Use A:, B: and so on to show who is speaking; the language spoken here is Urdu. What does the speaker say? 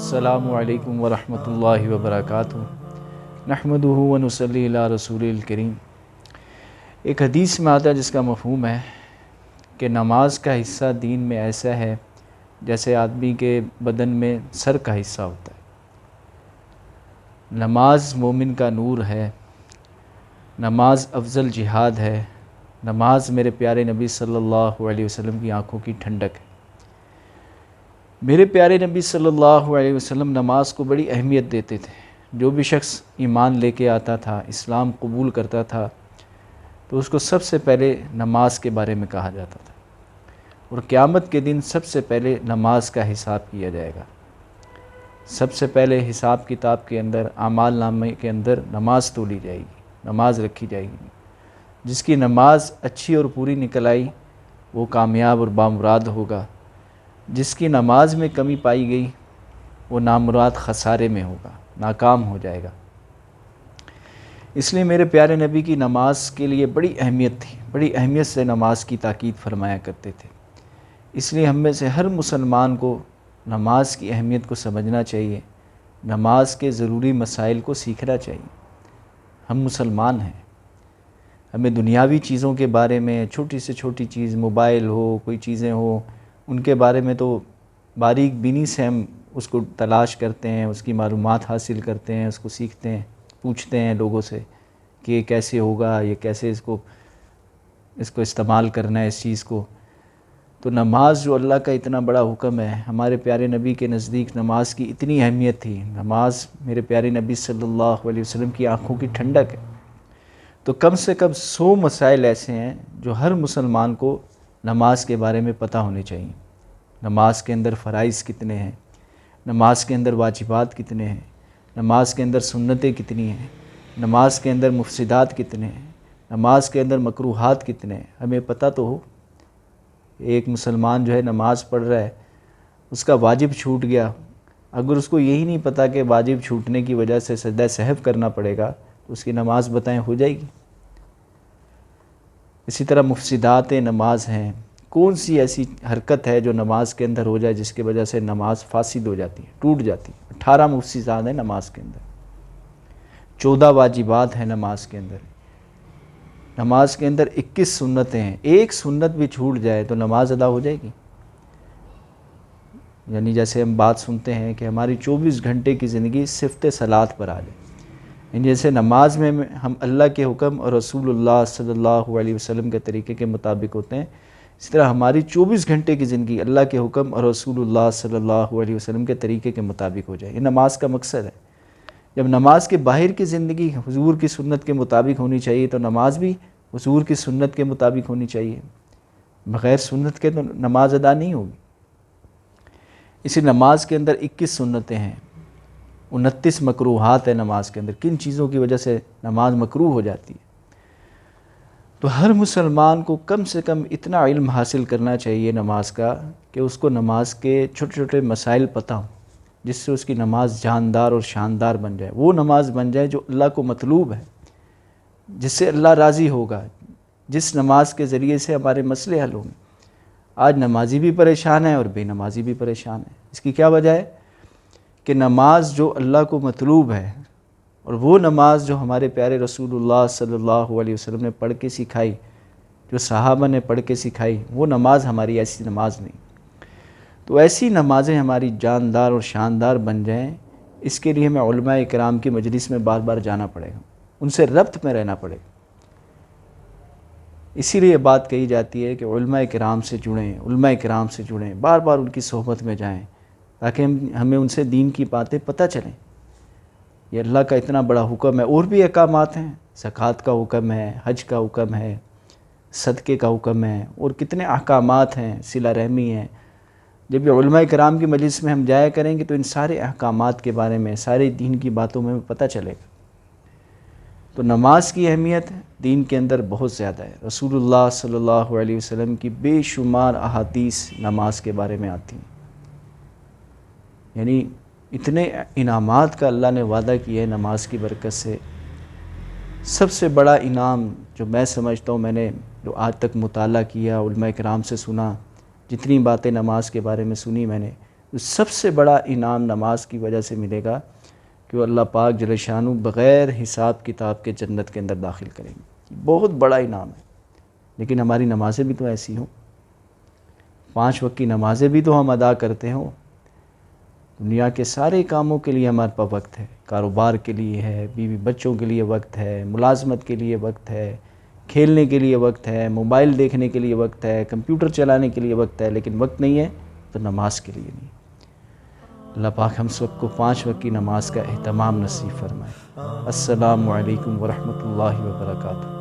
A: السلام علیکم ورحمۃ اللہ وبرکاتہ۔ نحمدہ ونصلی علی رسول الکریم۔ ایک حدیث میں آتا ہے جس کا مفہوم ہے کہ نماز کا حصہ دین میں ایسا ہے جیسے آدمی کے بدن میں سر کا حصہ ہوتا ہے۔ نماز مومن کا نور ہے، نماز افضل جہاد ہے، نماز میرے پیارے نبی صلی اللہ علیہ وسلم کی آنکھوں کی ٹھنڈک ہے۔ میرے پیارے نبی صلی اللہ علیہ وسلم نماز کو بڑی اہمیت دیتے تھے۔ جو بھی شخص ایمان لے کے آتا تھا، اسلام قبول کرتا تھا، تو اس کو سب سے پہلے نماز کے بارے میں کہا جاتا تھا، اور قیامت کے دن سب سے پہلے نماز کا حساب کیا جائے گا۔ سب سے پہلے حساب کتاب کے اندر، اعمال نامے کے اندر نماز تولی جائے گی، نماز رکھی جائے گی۔ جس کی نماز اچھی اور پوری نکل آئی وہ کامیاب اور بامراد ہوگا، جس کی نماز میں کمی پائی گئی وہ نامراد خسارے میں ہوگا، ناکام ہو جائے گا۔ اس لیے میرے پیارے نبی کی نماز کے لیے بڑی اہمیت تھی، بڑی اہمیت سے نماز کی تاکید فرمایا کرتے تھے۔ اس لیے ہم میں سے ہر مسلمان کو نماز کی اہمیت کو سمجھنا چاہیے، نماز کے ضروری مسائل کو سیکھنا چاہیے۔ ہم مسلمان ہیں، ہمیں دنیاوی چیزوں کے بارے میں، چھوٹی سے چھوٹی چیز، موبائل ہو، کوئی چیزیں ہو، ان کے بارے میں تو باریک بینی سے ہم اس کو تلاش کرتے ہیں، اس کی معلومات حاصل کرتے ہیں، اس کو سیکھتے ہیں، پوچھتے ہیں لوگوں سے کہ یہ کیسے ہوگا، یہ کیسے اس کو استعمال کرنا ہے اس چیز کو۔ تو نماز جو اللہ کا اتنا بڑا حکم ہے، ہمارے پیارے نبی کے نزدیک نماز کی اتنی اہمیت تھی۔ نماز میرے پیارے نبی صلی اللہ علیہ وسلم کی آنکھوں کی ٹھنڈک ہے۔ تو کم سے کم 100 مسائل ایسے ہیں جو ہر مسلمان کو نماز کے بارے میں پتہ ہونے چاہیے۔ نماز کے اندر فرائض کتنے ہیں، نماز کے اندر واجبات کتنے ہیں، نماز کے اندر سنتیں کتنی ہیں، نماز کے اندر مفسدات کتنے ہیں، نماز کے اندر مکروہات کتنے ہیں، ہمیں پتہ تو ہو۔ ایک مسلمان جو ہے نماز پڑھ رہا ہے، اس کا واجب چھوٹ گیا، اگر اس کو یہی نہیں پتہ کہ واجب چھوٹنے کی وجہ سے سجدہ سہو کرنا پڑے گا تو اس کی نماز بتائیں ہو جائے گی؟ اسی طرح مفسدات نماز ہیں، کون سی ایسی حرکت ہے جو نماز کے اندر ہو جائے جس کی وجہ سے نماز فاسد ہو جاتی ہے، ٹوٹ جاتی ہے؟ 18 مفسدات ہیں نماز کے اندر، 14 واجبات ہیں نماز کے اندر، نماز کے اندر 21 سنتیں ہیں۔ ایک سنت بھی چھوٹ جائے تو نماز ادا ہو جائے گی؟ یعنی جیسے ہم بات سنتے ہیں کہ ہماری 24 گھنٹے کی زندگی صفت صلاۃ پر آ جائے، یعنی جیسے نماز میں ہم اللہ کے حکم اور رسول اللہ صلی اللہ علیہ وسلم کے طریقے کے مطابق ہوتے ہیں، اس طرح ہماری 24 گھنٹے کی زندگی اللہ کے حکم اور رسول اللہ صلی اللہ علیہ وسلم کے طریقے کے مطابق ہو جائے۔ یہ نماز کا مقصد ہے۔ جب نماز کے باہر کی زندگی حضور کی سنت کے مطابق ہونی چاہیے تو نماز بھی حضور کی سنت کے مطابق ہونی چاہیے، بغیر سنت کے تو نماز ادا نہیں ہوگی۔ اسی نماز کے اندر 21 سنتیں ہیں، 29 مکروہات ہیں نماز کے اندر۔ کن چیزوں کی وجہ سے نماز مکروہ ہو جاتی ہے؟ تو ہر مسلمان کو کم سے کم اتنا علم حاصل کرنا چاہیے نماز کا کہ اس کو نماز کے چھوٹے چھوٹے مسائل پتہ ہوں، جس سے اس کی نماز جاندار اور شاندار بن جائے، وہ نماز بن جائے جو اللہ کو مطلوب ہے، جس سے اللہ راضی ہوگا، جس نماز کے ذریعے سے ہمارے مسئلے حل ہوں گے۔ آج نمازی بھی پریشان ہے اور بے نمازی بھی پریشان ہے۔ اس کی کیا وجہ ہے؟ کہ نماز جو اللہ کو مطلوب ہے، اور وہ نماز جو ہمارے پیارے رسول اللہ صلی اللہ علیہ وسلم نے پڑھ کے سکھائی، جو صحابہ نے پڑھ کے سکھائی، وہ نماز ہماری ایسی نماز نہیں۔ تو ایسی نمازیں ہماری جاندار اور شاندار بن جائیں، اس کے لیے ہمیں علماء کرام کی مجلس میں بار بار جانا پڑے گا، ان سے ربط میں رہنا پڑے گا۔ اسی لیے بات کہی جاتی ہے کہ علماء کرام سے جڑیں، علماء کرام سے جڑیں، بار بار ان کی صحبت میں جائیں تاکہ ہمیں ان سے دین کی باتیں پتہ چلیں۔ یہ اللہ کا اتنا بڑا حکم ہے۔ اور بھی احکامات ہیں، زکوٰۃ کا حکم ہے، حج کا حکم ہے، صدقے کا حکم ہے، اور کتنے احکامات ہیں، صلہ رحمی ہے۔ جب یہ علماء کرام کی مجلس میں ہم جایا کریں گے تو ان سارے احکامات کے بارے میں، سارے دین کی باتوں میں پتہ چلے گا۔ تو نماز کی اہمیت دین کے اندر بہت زیادہ ہے۔ رسول اللہ صلی اللہ علیہ وسلم کی بے شمار احادیث نماز کے بارے میں آتی ہیں، یعنی اتنے انعامات کا اللہ نے وعدہ کیا ہے نماز کی برکت سے۔ سب سے بڑا انعام جو میں سمجھتا ہوں، میں نے جو آج تک مطالعہ کیا، علماء کرام سے سنا، جتنی باتیں نماز کے بارے میں سنی میں نے، سب سے بڑا انعام نماز کی وجہ سے ملے گا کہ وہ اللہ پاک جل شانہ بغیر حساب کتاب کے جنت کے اندر داخل کریں گے. بہت بڑا انعام ہے. لیکن ہماری نمازیں بھی تو ایسی ہوں، 5 وقت کی نمازیں بھی تو ہم ادا کرتے ہوں. دنیا کے سارے کاموں کے لیے ہمارے پاس وقت ہے، کاروبار کے لیے ہے، بیوی بچوں کے لیے وقت ہے، ملازمت کے لیے وقت ہے، کھیلنے کے لیے وقت ہے، موبائل دیکھنے کے لیے وقت ہے، کمپیوٹر چلانے کے لیے وقت ہے، لیکن وقت نہیں ہے تو نماز کے لیے نہیں. اللہ پاک ہم سب کو 5 وقت کی نماز کا اہتمام نصیب فرمائے. السلام علیکم ورحمۃ اللہ وبرکاتہ.